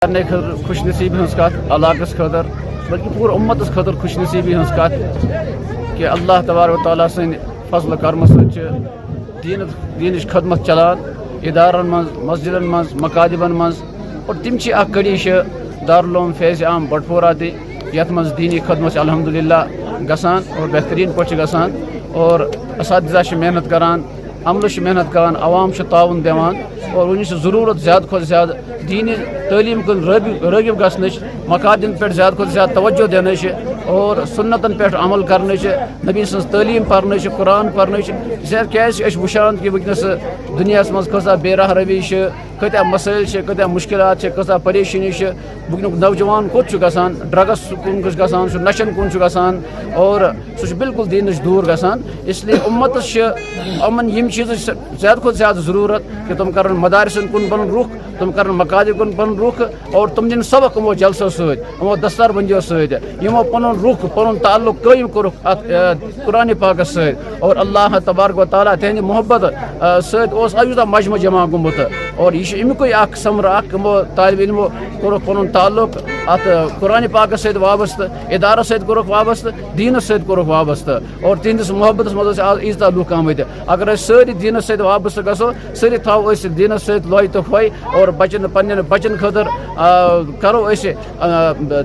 کرنے خوش نصیبی ہز کت علاقس خاطر بلکہ پور امتس خاطر خوش نصیبی ہز کت کہ اللہ تبارک و تعالیٰ سن فضل کرم دینچ خدمت چلان ادارن من مسجدن من مکاتبن من اور تم کڑی دارالعلوم فیض عام بٹپورہ تہ یت من دینی خدمت الحمدللہ گسان اور بہترین پہ گسان اور اساتذہ محنت کران عمل محنت کران عوام تعاون دیوان اور ونہ ضرورت زیادہ کھت زیادہ دینی تعلیم کن رغب گھنچ مقادن پہ زیادہ کھت زیادہ توجہ دینچ اور سنتن پہ عمل کرنچ نبی سن تعلیم پرنچ قرآن پرنچ کیازِ أسۍ وٕچھان کہ ونکس دنیا مز کۭژاہ بے راہ روی کتیا مسائل کتیا مشکلات کۭژاہ پریشانی ونیُک نوجوان کوٚت چھُ گژھان ڈرگس کُن گژھان سُہ نشن کُن چھُ گژھان اور سُہ چھُ بالکل دینش دور گژھان اس لیے امتس یِمن یِم چیٖزٕچ زیادٕ کھۄتہٕ زیادٕ ضروٗرت کہ تم کرن مدارسن کُن پنُن رُخ تم کرن مقادب کُن پنُن رُخ اور تم دن سبق یِمو جلسو سۭتۍ یِمو دستار بندیو سۭتۍ یِمو پنُن رُخ پنُن تعلق قٲیِم کوٚرُکھ اتھ قرآنِ پاکس سۭتۍ اور اللہ تبارک و تعالیٰ تہنٛدِ محبت سۭتۍ اوس یوٗتاہ مجمع جمع گوٚمُت اور یہ امیُکُے اکھ ثمرٕ اکھ یِمو طالبہِ علمو کوٚرُکھ پنُن تعلق اتھ قرآنِ پاکس سۭتۍ وابستہٕ ادارس سۭتۍ کوٚرُکھ وابستہٕ دیٖنس سۭتۍ کوٚرُکھ وابستہٕ اور تہنٛدِس محبتس منٛز ٲسۍ آز ایٖژاہ لُکھ آمٕتۍ اگر أسۍ سٲری دیٖنس سۭتۍ وابستہٕ گژھو سٲری تھاوو أسۍ دیٖنس سۭتۍ لۄے تہٕ پھۄے اور پننٮ۪ن بچن خٲطرٕ کرو أسۍ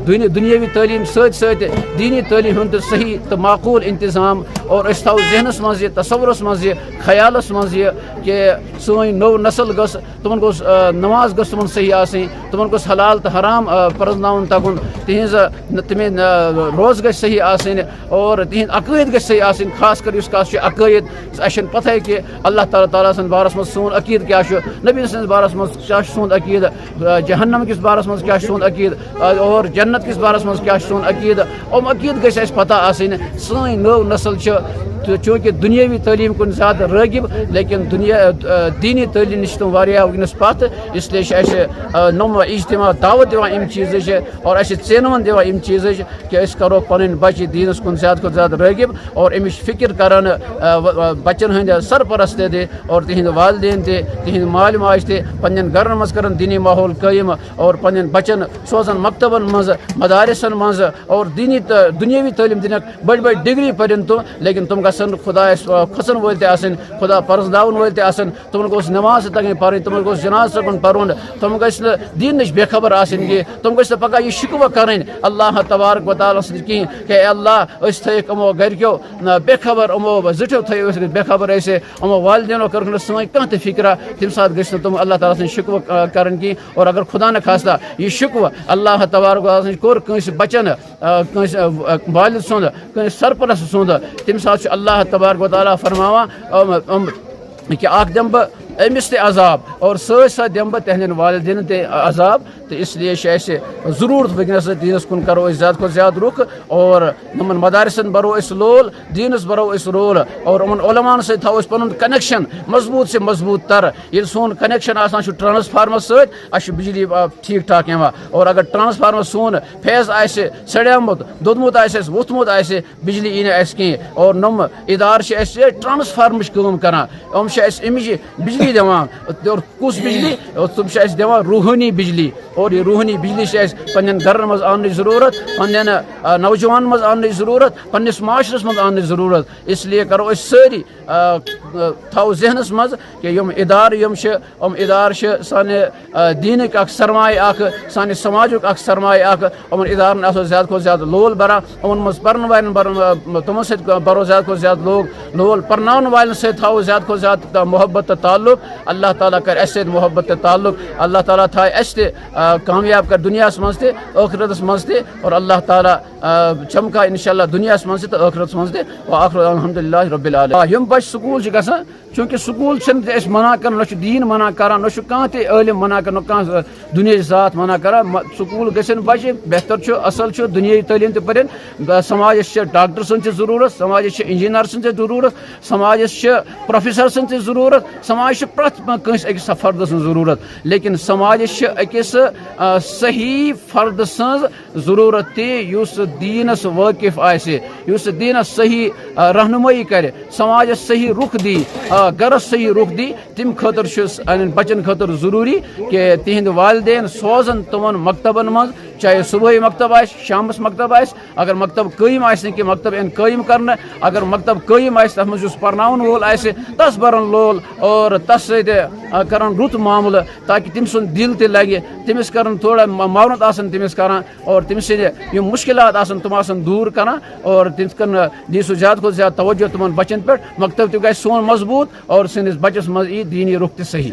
دُنیٲوی تعلیٖم سۭتۍ سۭتۍ دیٖنی تعلیٖم ہُنٛد تہِ صحیح تہٕ معقوٗل انتظام اور أسۍ تھاوو ذہنس منٛز یہِ تصورس منٛز یہِ خیالس منٛز یہِ کہ سٲنۍ نٔو نسل گٔژھ تمن گوٚژھ نماز گٔژھ تمن صحیح آسٕنۍ تمن گوٚژھ حلال تہٕ حرام پرزناوُن تگُن تہنٛز روز گژھِ صحیح آسٕنۍ اور تہنٛدۍ عقٲید گژھِ صحیح آسٕنۍ خاص کر یُس کتھ چھِ عقٲید اسہِ چھنہٕ پتہے کہ اللہ تعالیٰ سٕنٛدِ بارس منٛز سون عقیٖد کیاہ چھُ نبی سٕنٛدِس بارس منٛز کیاہ چھُ سون عقیٖد جہنم کس بارس منٛز کیاہ چھُ سون عقیٖد اور جنت کس بارس منٛز کیاہ چھُ سون عقیٖد یِم عقیٖد گژھِ اسہِ پتہ آسٕنۍ سٲنۍ نٔو نسل چھِ چونکہ دنیاوی تعلیم کن زیادہ رٲغب لیکن دینی تعلیم نش تم واریاہ ونکس پتھ اس لیے نم اجتماع دعوت دِوان ام چیزٕچ اور ژینوان دِوان ام چیزٕچ کہ أسۍ کرو پنٕنۍ بچہِ دیٖنس کُن زیادٕ کھۄتہٕ زیادٕ رٲغب اور امِچ فکر کران بچن ہٕنٛدۍ سرپرست تہِ اور تہنٛدۍ والدین تہِ تہنٛدۍ مالۍ ماجہِ تہِ پننٮ۪ن گرن منٛز کران دینی ماحول قٲیِم اور پننٮ۪ن بچن سوزان مکتبن منٛز مدارسن منٛز اور دُنیٲوی تعلیٖم دِنکھ بٔڑۍ بٔڑۍ ڈگری پٔرِن تِم لیکن تِم گژھن خدایس کھسن وٲلۍ تہِ آسٕنۍ خدا پرزناون وٲلۍ تہِ آسن تِمن گوٚژھ نٮ۪ماز تہِ تگٕنۍ پرٕنۍ تِمن گوٚژھ جناز تگُن پرُن تِم گژھِ نہٕ دیٖنٕچ بے خبر آسٕنۍ کینٛہہ تِم گژھِ نہٕ پگاہ یہِ شِکوٕ کرٕنۍ اللہ تبارک و تعالیٰ سۭتۍ کِہیٖنۍ کہ اے اللہ أسۍ تھٲیِکھ یِمو گرِکیو بے خبر یِمو زِٹھیو تھٲیِو أسۍ بے خبر أسۍ یِمو والدینو کٔرٕکھ نہٕ سٲنۍ کانٛہہ تہِ فِکرا تمہِ ساتہٕ گٔژھۍ نہٕ تِم اللہ تعالیٰ سٕنٛدۍ شِکوٕ کرٕنۍ کینٛہہ اور اگر خدا نخواستہ یہِ شِکوٕ اللہ تبارک و تعالیٰ سٕنٛدۍ کوٚر کٲنٛسہِ بچن کٲنٛسہِ والد سُنٛد کٲنٛسہِ سرپرست سُنٛد تمہِ ساتہٕ چھُ اللہ تبارک و تعالیٰ فرماوان کہ اکھ دِمہٕ بہٕ أمِس تہِ عذاب اور سۭتۍ سۭتۍ دِمہٕ بہٕ تہنٛدٮ۪ن والدینن تہِ عذاب تو اس لیے اَسہِ ضروٗرت ونکس دیٖنس کُن کرو أسۍ زیادٕ کھۄتہٕ زیادٕ رُخ اور یِمن مدارسن برو أسۍ لول دیٖنس برو أسۍ رول اور یِمن علماءن سۭتۍ تھاوو أسۍ پنُن کنیکشن مضبوٗط سے مضبوٗط تر ییٚلہِ سون کنیکشن آسان چھُ ٹرانسفارمس سۭتۍ اَسہِ چھُ بجلی ٹھیٖک ٹھاک یِوان اور اگر ٹرانسفارمر سون فیض آسہِ سڑیومُت دوٚدمُت آسہِ اَسہِ ووٚتھمُت آسہِ بجلی یی نہٕ اَسہِ کینٛہہ اور نۄم ادارٕ چھِ اَسہِ ٹرانسفارمٕچ کٲم کران یِم چھِ اَسہِ امِچ بجلی دِوان اور کُس بجلی تِم چھِ اَسہِ دِوان روحٲنی بجلی اور یہ روحانی بجلی چھِ اَسہِ پننٮ۪ن گرن منٛز آننٕچ ضروٗرت پننٮ۪ن نوجوانن منٛز آننٕچ ضروٗرت پننِس معاشرس منٛز آننٕچ ضروٗرت اس لیے کرو أسۍ سٲری تھاوو ذہنس منٛز کہ یِم ادارٕ یِم چھِ یِم ادارٕ چھِ سانہِ دیٖنٕکۍ اکھ سرمایہِ اکھ سانہِ سماجُک اکھ سرمایہِ اکھ یِمن ادارن آسو زیادٕ کھۄتہٕ زیادٕ لول بران یِمن منٛز پرن والٮ۪ن تِمن سۭتۍ برو زیادٕ کھۄتہٕ زیادٕ لول پرناون والٮ۪ن سۭتۍ تھاوو زیادٕ کھۄتہٕ زیادٕ محبت تہٕ تعلق اللہ تعالیٰ کر اَسہِ سۭتۍ محبت تہٕ تعلق اللہ تعالیٰ تھایہِ اَسہِ تہِ کامیاب کر دُنیاہس منٛز تہِ ٲخرتس منٛز تہِ اور اللہ تعالیٰ چمکاے انشاء اللہ دُنیاہس منٛز تہِ تہٕ ٲخرتس منٛز تہِ وآخر الحمدُللہ رب العالمین یِم بچہِ سکوٗل چھِ گژھان چوٗنٛکہِ سکوٗل چھِنہٕ أسۍ منع کران نہ چھُ دیٖن منع کران نہ چھُ کانٛہہ تہِ عٲلِم منع کران نہ کانٛہہ دُنیاہٕچ ذات منع کران سکوٗل گژھن بچہِ بہتر چھُ اصل چھُ دُنیٲیی تعلیٖم تہِ پٔرِنۍ سماجس چھِ ڈاکٹر سٕنٛز تہِ ضروٗرت سماجس چھِ انجیٖنر سٕنٛز تہِ ضروٗرت ضرورت سماجس پروفیسر سن تہ ضرورت سماج پرت کنس اکس فرد سن ضرورت لیکن سماجس اکس صحیح فرد سن ضرورت تہ اس دینس واقف آسہ اس دینس صحیح رہنمائی کرے سماجس صحیح رخ دی گرس صحیح رخ دی تم خاطر ان بچن خاطر ضروری کہ تہند والدین سوزن تمن مکتبن مز چاہے صبح مکتب آس شامس مکتب آس اگر مکتب قائم آس کہ مکتب ان قائم کرنا اگر مکتب قائم آس تر مز پرناون وول آس تس برن لول اور تس ست کرن رت معاملہ تاکہ تم سن دل تہ لگہ تمس کرن تھوڑا معاونت آسن تمس کران اور تم سند مشکلات آسن تم آسن دور کران اور تم کن دی سو زیادہ کھت زیادہ توجہ تمن بچن پہ مکتب تہ گژھِ سون مضبوط اور سندس بچس مز ای دینی رخ تہ صحیح.